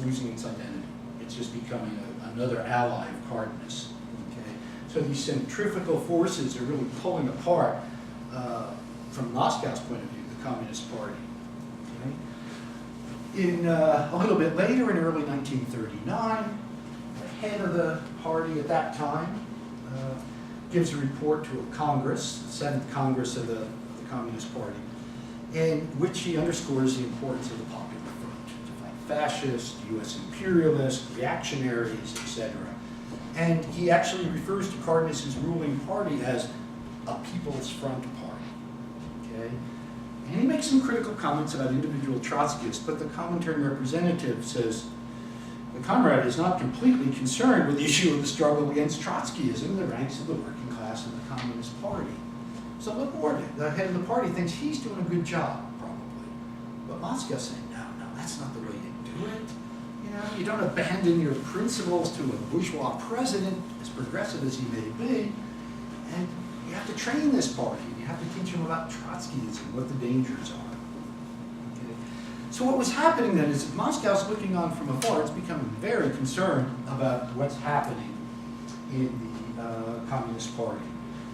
losing its identity. It's just becoming another ally of Cardenas. Okay? So these centrifugal forces are really pulling apart, from Moscow's point of view, the Communist Party. Okay? A little bit later, in early 1939, the head of the party at that time gives a report to a Congress, the Seventh Congress of the Communist Party, in which he underscores the importance of the Popular Front to fight fascists, U.S. imperialists, reactionaries, etc. And he actually refers to Cardenas's ruling party as a People's Front party. Okay? And he makes some critical comments about individual Trotskyists, but the Comintern representative says, the comrade is not completely concerned with the issue of the struggle against Trotskyism in the ranks of the working class of the Communist Party. So Laporte, the head of the party, thinks he's doing a good job, probably. But Moscow's saying, no, that's not the way you do it. You know, you don't abandon your principles to a bourgeois president, as progressive as he may be, and you have to train this party. You have to teach him about Trotskyism, what the dangers are. Okay? So what was happening then is that Moscow's looking on from afar. It's becoming very concerned about what's happening in the Communist Party.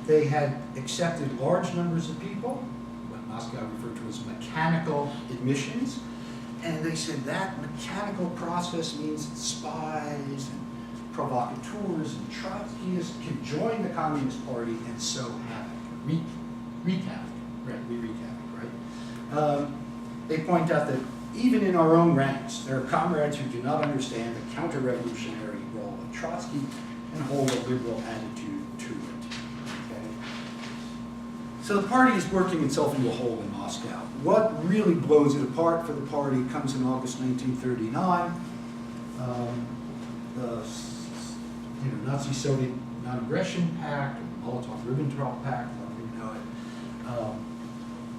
They had accepted large numbers of people, what Moscow referred to as mechanical admissions, and they said that mechanical process means that spies and provocateurs and Trotskyists can join the Communist Party and sow havoc, wreak havoc, right? They point out that even in our own ranks, there are comrades who do not understand the counter-revolutionary role of Trotsky and hold a liberal attitude to it. So the party is working itself into a hole in Moscow. What really blows it apart for the party comes in August 1939. The Nazi-Soviet Non-Aggression Pact, or Molotov-Ribbentrop Pact, however you know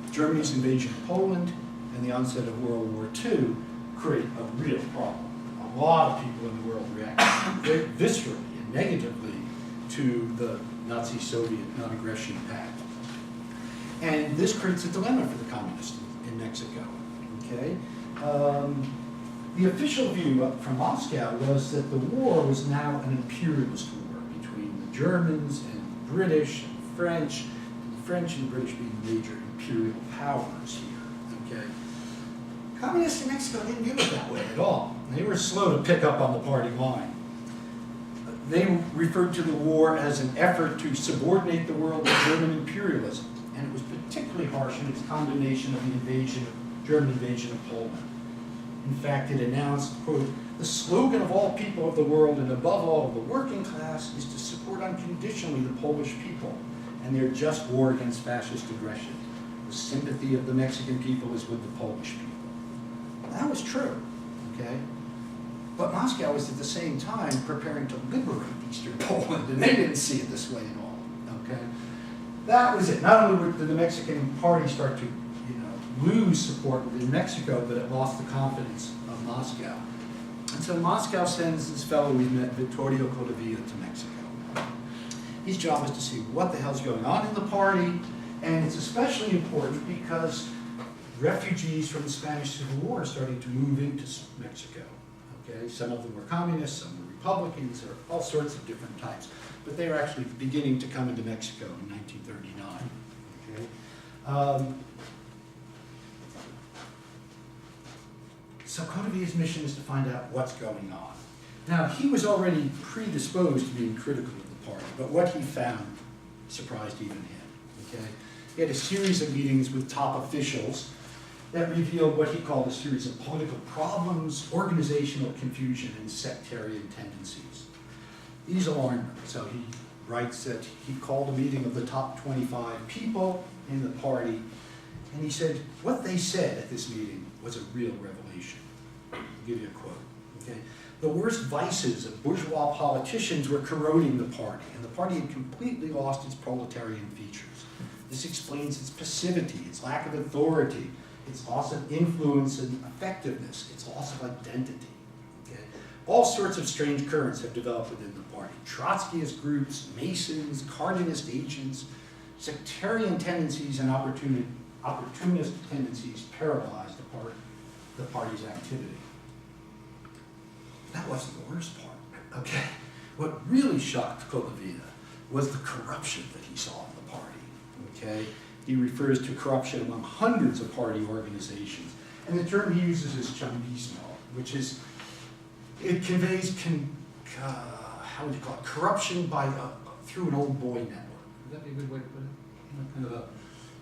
it, Germany's invasion of Poland, and the onset of World War II create a real problem. A lot of people in the world react very viscerally and negatively to the Nazi-Soviet Non-Aggression Pact. And this creates a dilemma for the communists in Mexico. Okay? The official view from Moscow was that the war was now an imperialist war between the Germans and the British and the French and the British being major imperial powers here. Okay? Communists in Mexico didn't view it that way at all. They were slow to pick up on the party line. They referred to the war as an effort to subordinate the world to German imperialism. And it was particularly harsh in its condemnation of the German invasion of Poland. In fact, it announced, quote, the slogan of all people of the world and above all of the working class is to support unconditionally the Polish people and their just war against fascist aggression. The sympathy of the Mexican people is with the Polish people. That was true, okay? But Moscow was at the same time preparing to liberate Eastern Poland, and they didn't see it this way at all, okay? That was it. Not only did the Mexican party start to, lose support within Mexico, but it lost the confidence of Moscow. And so Moscow sends this fellow we met, Vittorio Codevilla, to Mexico. His job is to see what the hell's going on in the party, and it's especially important because refugees from the Spanish Civil War are starting to move into Mexico. Okay? Some of them were communists, some were Republicans, or all sorts of different types. But they were actually beginning to come into Mexico in 1939. Okay? So Codevilla's mission is to find out what's going on. Now, he was already predisposed to being critical of the party, but what he found surprised even him. Okay? He had a series of meetings with top officials that revealed what he called a series of political problems, organizational confusion, and sectarian tendencies. These alarmed him, so he writes that he called a meeting of the top 25 people in the party, and he said, what they said at this meeting was a real revelation. I'll give you a quote. Okay? The worst vices of bourgeois politicians were corroding the party, and the party had completely lost its proletarian features. This explains its passivity, its lack of authority, its loss of influence and effectiveness, its loss of identity. Okay? All sorts of strange currents have developed within the party. Trotskyist groups, Masons, Cardenist agents, sectarian tendencies, and opportunist tendencies paralyzed the party's activity. wasn't the worst part, okay? What really shocked Colavia was the corruption that he saw in the party, okay? He refers to corruption among hundreds of party organizations. And the term he uses is chambismo, which is, it conveys, how would you call it, corruption by, through an old boy network. Would that be a good way to put it? You know, kind of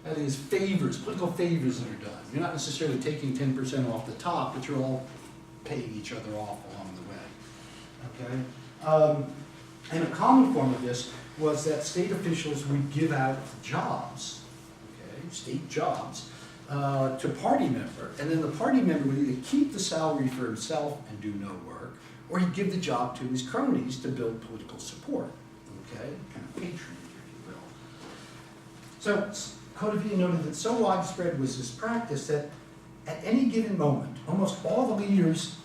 that is favors, political favors that are done. You're not necessarily taking 10% off the top, but you're all paying each other off along the way, okay? And a common form of this was that state officials would give out jobs, okay, state jobs, to party member, and then the party member would either keep the salary for himself and do no work, or he'd give the job to his cronies to build political support, okay, kind of patronage, if you will. So Colavia noted that so widespread was this practice that at any given moment, almost all of the leaders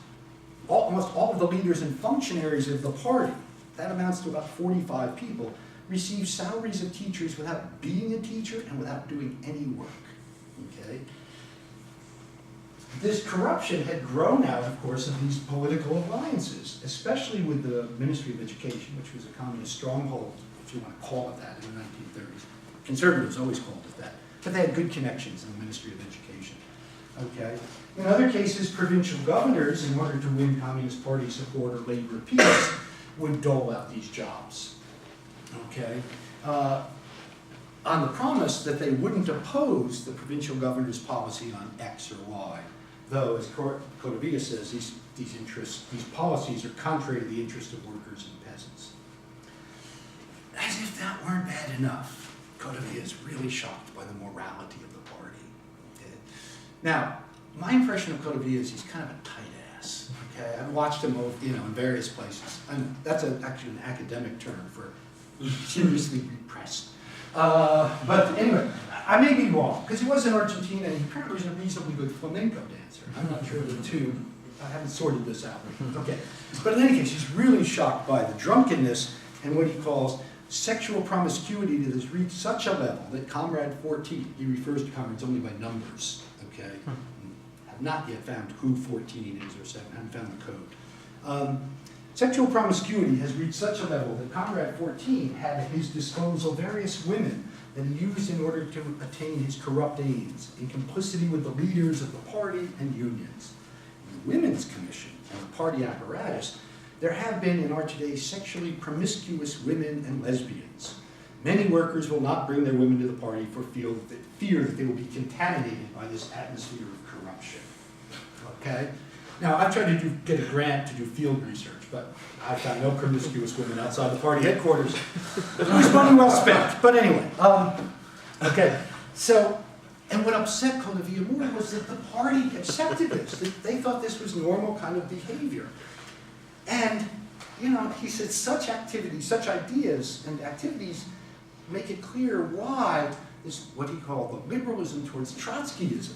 and functionaries of the party, that amounts to about 45 people, received salaries of teachers without being a teacher and without doing any work. Okay? This corruption had grown out, of course, of these political alliances, especially with the Ministry of Education, which was a communist stronghold, if you want to call it that, in the 1930s. Conservatives always called it that. But they had good connections in the Ministry of Education. Okay? In other cases, provincial governors, in order to win Communist Party support or labor peace, would dole out these jobs. Okay? On the promise that they wouldn't oppose the provincial governor's policy on X or Y, though, as Colavia says, these policies are contrary to the interest of workers and peasants. As if that weren't bad enough, Colavia is really shocked by the morality of the party. Okay? Now, my impression of Colavia is he's kind of a tight ass. Okay, I've watched him, in various places, and that's actually an academic term for seriously repressed. But anyway, I may be wrong, because he was in Argentina and he apparently was a reasonably good flamenco dancer. I'm not sure of the two. I haven't sorted this out. Okay. But in any case, he's really shocked by the drunkenness and what he calls sexual promiscuity that has reached such a level that Comrade 14, he refers to comrades only by numbers, okay? Have not yet found who 14 is or 7, haven't found the code. Sexual promiscuity has reached such a level that Comrade 14 had at his disposal various women that he used in order to attain his corrupt aims, in complicity with the leaders of the party and unions. In the Women's Commission and the party apparatus, there have been in our today sexually promiscuous women and lesbians. Many workers will not bring their women to the party for fear that they will be contaminated by this atmosphere of corruption. Okay? Now, I've tried to get a grant to do field research, but I've found no promiscuous women outside the party headquarters. It was money well spent. But anyway, okay. So, and what upset Colavia more was that the party accepted this. They thought this was normal kind of behavior. And, he said such activities, such ideas and activities make it clear why this, what he called the liberalism towards Trotskyism,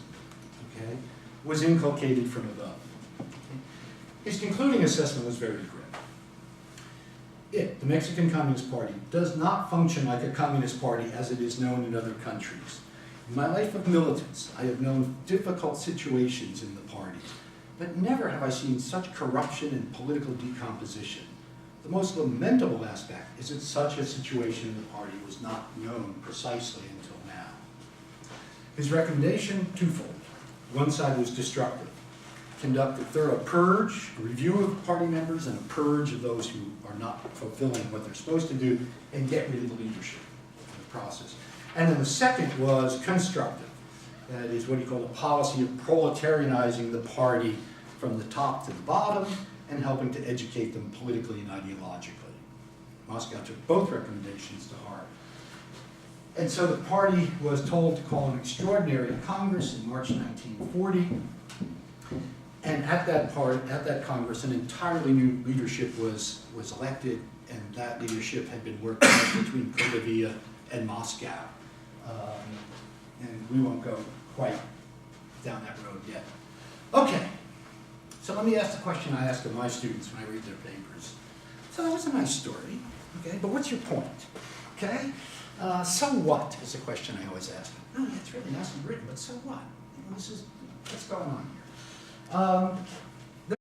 okay, was inculcated from above. His concluding assessment was very grim. The Mexican Communist Party, does not function like a communist party as it is known in other countries. In my life of militance, I have known difficult situations in the party, but never have I seen such corruption and political decomposition. The most lamentable aspect is that such a situation in the party was not known precisely until now. His recommendation, twofold. One side was destructive. Conduct a thorough purge, a review of party members, and a purge of those who are not fulfilling what they're supposed to do, and get rid of the leadership in the process. And then the second was constructive. That is what he called a policy of proletarianizing the party from the top to the bottom and helping to educate them politically and ideologically. Moscow took both recommendations to heart. And so the party was told to call an extraordinary Congress in March 1940. And at that Congress, an entirely new leadership was elected, and that leadership had been working between Colavia and Moscow. And we won't go quite down that road yet. Okay, so let me ask the question I ask of my students when I read their papers. So that was a nice story, okay, but what's your point, okay? So what is the question I always ask. Oh, yeah, it's really nicely written, but so what? What's going on here?